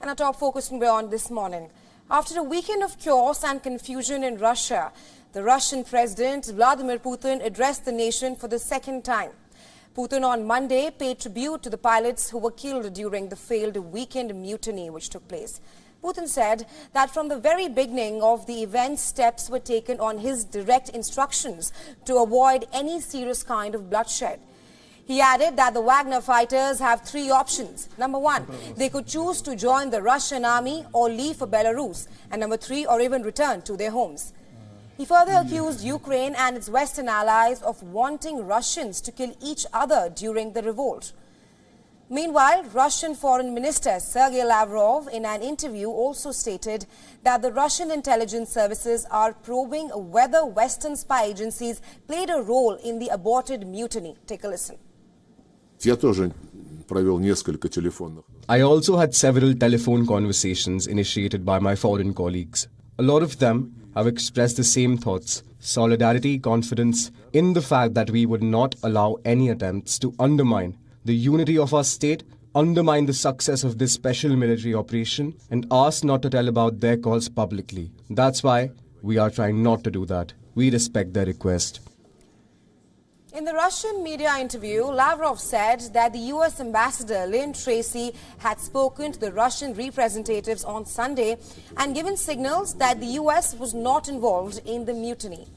And our top focus from beyond this morning. After a weekend of chaos and confusion in Russia, the Russian President Vladimir Putin addressed the nation for the second time. Putin on Monday paid tribute to the pilots who were killed during the failed weekend mutiny which took place. Putin said that from the very beginning of the event, steps were taken on his direct instructions to avoid any serious kind of bloodshed. He added that the Wagner fighters have three options. Number one, they could choose to join the Russian army or leave for Belarus. And number three, or even return to their homes. He further accused Ukraine and its Western allies of wanting Russians to kill each other during the revolt. Meanwhile, Russian Foreign Minister Sergei Lavrov in an interview also stated that the Russian intelligence services are probing whether Western spy agencies played a role in the aborted mutiny. Take a listen. I also had several telephone conversations initiated by my foreign colleagues. A lot of them have expressed the same thoughts, solidarity, confidence in the fact that we would not allow any attempts to undermine the unity of our state, undermine the success of this special military operation, and ask not to tell about their cause publicly. That's why we are trying not to do that. We respect their request. In the Russian media interview, Lavrov said that the U.S. Ambassador Lynn Tracy had spoken to the Russian representatives on Sunday and given signals that the U.S. was not involved in the mutiny.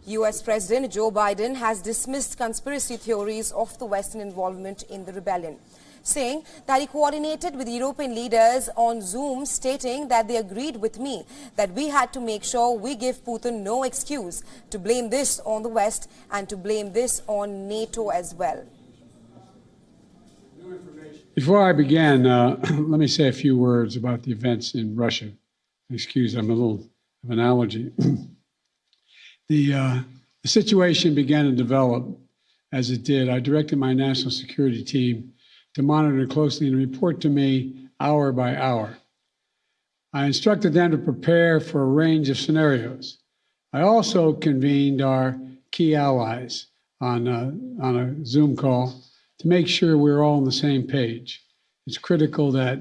U.S. President Joe Biden has dismissed conspiracy theories of the Western involvement in the rebellion, saying that he coordinated with European leaders on Zoom, stating that they agreed with me that we had to make sure we give Putin no excuse to blame this on the West and to blame this on NATO as well. Before I begin, let me say a few words about the events in Russia. Excuse, I'm a little of an allergy. The situation began to develop as it did. I directed my national security team to monitor closely and report to me hour by hour. I instructed them to prepare for a range of scenarios. I also convened our key allies on a Zoom call to make sure we're all on the same page. It's critical that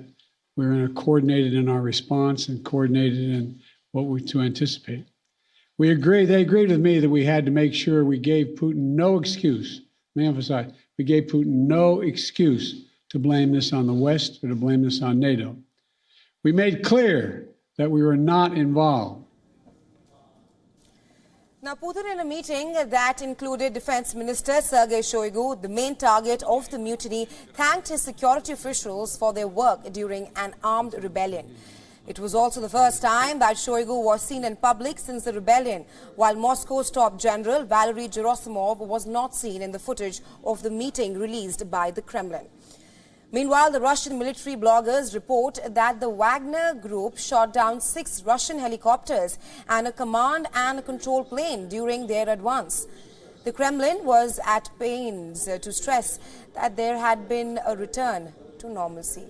we're coordinated in our response and coordinated in what we to anticipate. They agreed with me that we had to make sure we gave Putin no excuse. Let me emphasize, we gave Putin no excuse to blame this on the West or to blame this on NATO. We made clear that we were not involved. Now, Putin, in a meeting that included Defense Minister Sergei Shoigu, the main target of the mutiny, thanked his security officials for their work during an armed rebellion. It was also the first time that Shoigu was seen in public since the rebellion, while Moscow's top general Valery Gerasimov was not seen in the footage of the meeting released by the Kremlin. Meanwhile, the Russian military bloggers report that the Wagner group shot down 6 Russian helicopters and a command and control plane during their advance. The Kremlin was at pains to stress that there had been a return to normalcy.